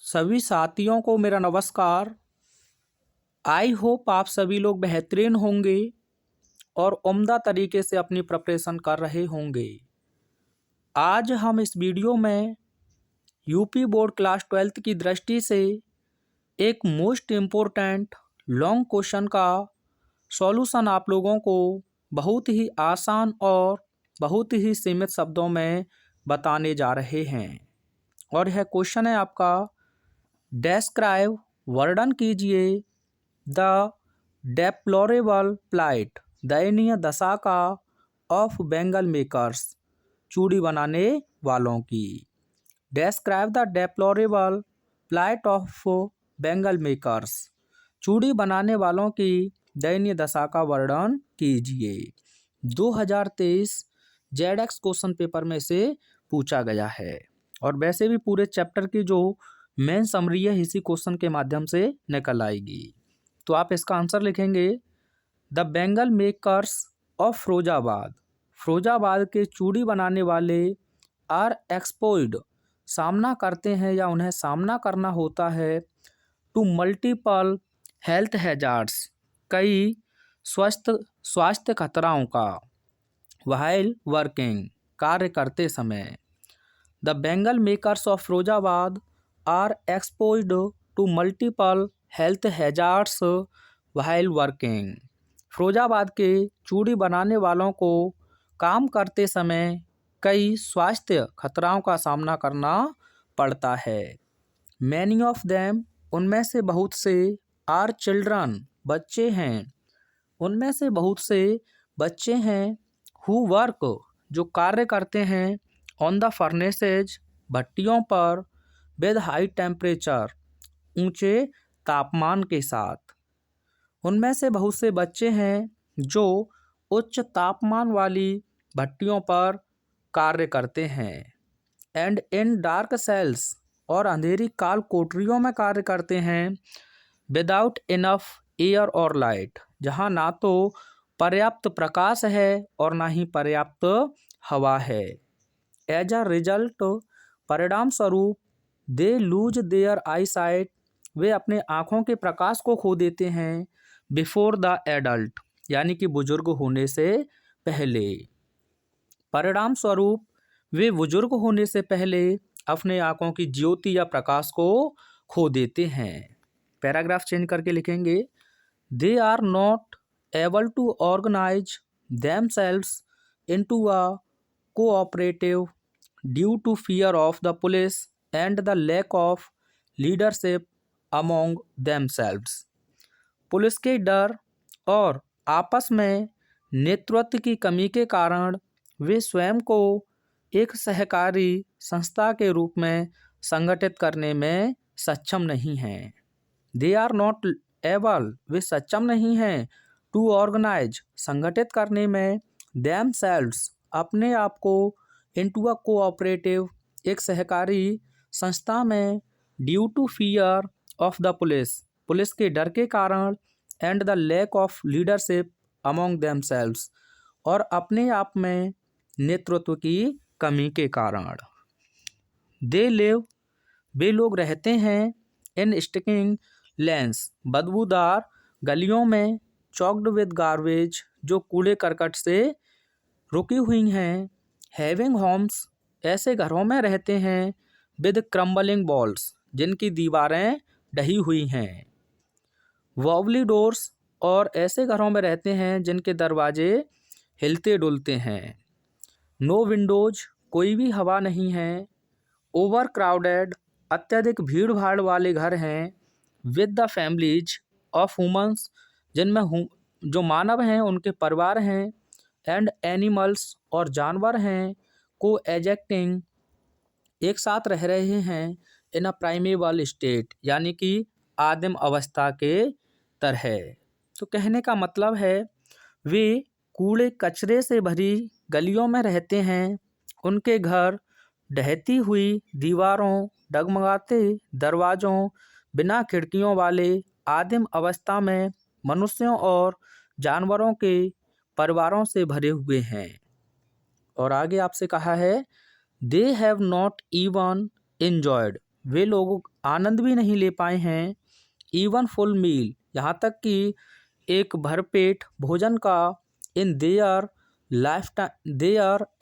सभी साथियों को मेरा नमस्कार। आई होप आप सभी लोग बेहतरीन होंगे और उम्दा तरीके से अपनी प्रिपरेशन कर रहे होंगे। आज हम इस वीडियो में यूपी बोर्ड क्लास 12th की दृष्टि से एक मोस्ट इम्पोर्टेंट लॉन्ग क्वेश्चन का सॉल्यूशन आप लोगों को बहुत ही आसान और बहुत ही सीमित शब्दों में बताने जा रहे हैं। और यह क्वेश्चन है आपका, डिस्क्राइब, वर्णन कीजिए द डेप्लोरेबल प्लाइट, दयनीय दशा का, ऑफ बेंगल मेकर्स, चूड़ी बनाने वालों की। Describe the deplorable plight of bangle makers, चूड़ी बनाने वालों की दयनीय दशा का वर्णन कीजिए। 2023 जेडएक्स क्वेश्चन पेपर में से पूछा गया है और वैसे भी पूरे चैप्टर की जो मेन समरी है इसी क्वेश्चन के माध्यम से निकल आएगी। तो आप इसका आंसर लिखेंगे, the bangle makers of Firozabad, Firozabad के चूड़ी बनाने वाले, आर एक्सपोज्ड, सामना करते हैं या उन्हें सामना करना होता है, टू मल्टीपल हेल्थ हैजार्ड्स, कई स्वास्थ्य खतराओं का, व्हाइल वर्किंग, कार्य करते समय। The bangle makers of Firozabad are exposed to multiple health hazards while working, Firozabad के चूड़ी बनाने वालों को काम करते समय कई स्वास्थ्य खतराओं का सामना करना पड़ता है। मैनी ऑफ देम, उनमें से बहुत से, आर चिल्ड्रन, बच्चे हैं, उनमें से बहुत से बच्चे हैं, हु वर्क, जो कार्य करते हैं, ऑन द फर्नेसेज, भट्टियों पर, विद हाई टेम्परेचर, ऊंचे तापमान के साथ। उनमें से बहुत से बच्चे हैं जो उच्च तापमान वाली भट्टियों पर कार्य करते हैं। एंड इन डार्क सेल्स, और अंधेरी काल कोठरियों में कार्य करते हैं, विदाउट इनफ एयर और लाइट, जहां ना तो पर्याप्त प्रकाश है और ना ही पर्याप्त हवा है। एज अ रिजल्ट, परिणाम स्वरूप, they lose their eyesight, वे अपने आँखों के प्रकाश को खो देते हैं, बिफोर द एडल्ट, यानी कि बुजुर्ग होने से पहले। परिणाम स्वरूप वे बुजुर्ग होने से पहले अपने आँखों की ज्योति या प्रकाश को खो देते हैं। पैराग्राफ चेंज करके लिखेंगे, they are not able to organise themselves into a cooperative due to fear of the police and the lack of leadership among themselves, police के डर और आपस में नेतृत्व की कमी के कारण वे स्वयं को एक सहकारी संस्था के रूप में संगठित करने में सक्षम नहीं हैं। दे आर नॉट एबल, वे सक्षम नहीं हैं, टू ऑर्गेनाइज, संगठित करने में, देमसेल्व्स, अपने आप को, इनटू अ कोऑपरेटिव, एक सहकारी संस्था में, due to fear of the police, police के डर के कारण, and the lack of leadership among themselves, और अपने आप में नेतृत्व की कमी के कारण। दे लिव, वे लोग रहते हैं, इन स्टिकिंग लेन्स, बदबूदार गलियों में, चॉक्ड विद गार्बेज, जो कूड़े करकट से रुकी हुई हैं, हैविंग होम्स, ऐसे घरों में रहते हैं, विद क्रम्बलिंग वॉल्स, जिनकी दीवारें ढही हुई हैं, वॉबली डोर्स, और ऐसे घरों में रहते हैं जिनके दरवाजे हिलते डुलते हैं, नो विंडोज, कोई भी हवा नहीं है, ओवर क्राउडेड, अत्यधिक भीड़ भाड़ वाले घर हैं, with the families of humans, जिनमें जो मानव हैं उनके परिवार हैं, एंड एनिमल्स, और जानवर हैं, को एजेक्टिंग, एक साथ रह रहे हैं, इन अ प्राइमेवल स्टेट, यानी कि आदिम अवस्था के तरह। तो कहने का मतलब है वे कूड़े कचरे से भरी गलियों में रहते हैं, उनके घर ढहती हुई दीवारों, डगमगाते दरवाज़ों, बिना खिड़कियों वाले आदिम अवस्था में मनुष्यों और जानवरों के परिवारों से भरे हुए हैं। और आगे आपसे कहा है, they have not even enjoyed, वे लोग आनंद भी नहीं ले पाए हैं इवन फुल मील, यहाँ तक कि एक भरपेट भोजन का in their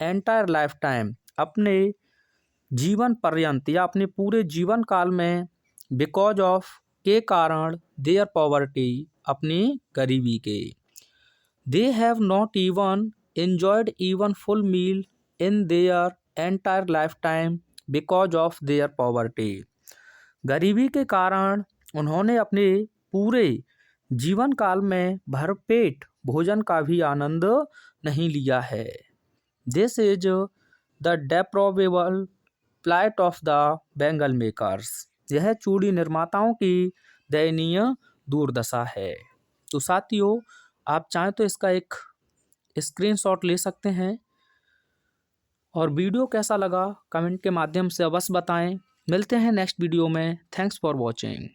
entire life time, अपने जीवन पर्यंत या अपने पूरे जीवन काल में, बिकॉज ऑफ के कारण, देयर पॉवर्टी अपनी गरीबी के, दे have not even enjoyed even full meal in their entire lifetime because of their poverty। गरीबी के कारण उन्होंने अपने पूरे जीवन काल में भरपेट भोजन का भी आनंद नहीं लिया है। This is the deplorable plight of the bangle makers, यह चूड़ी निर्माताओं की दयनीय दुर्दशा है। तो साथियों, आप चाहें तो इसका एक स्क्रीनशॉट ले सकते हैं और वीडियो कैसा लगा कमेंट के माध्यम से अवश्य बताएं। मिलते हैं नेक्स्ट वीडियो में। Thanks for watching.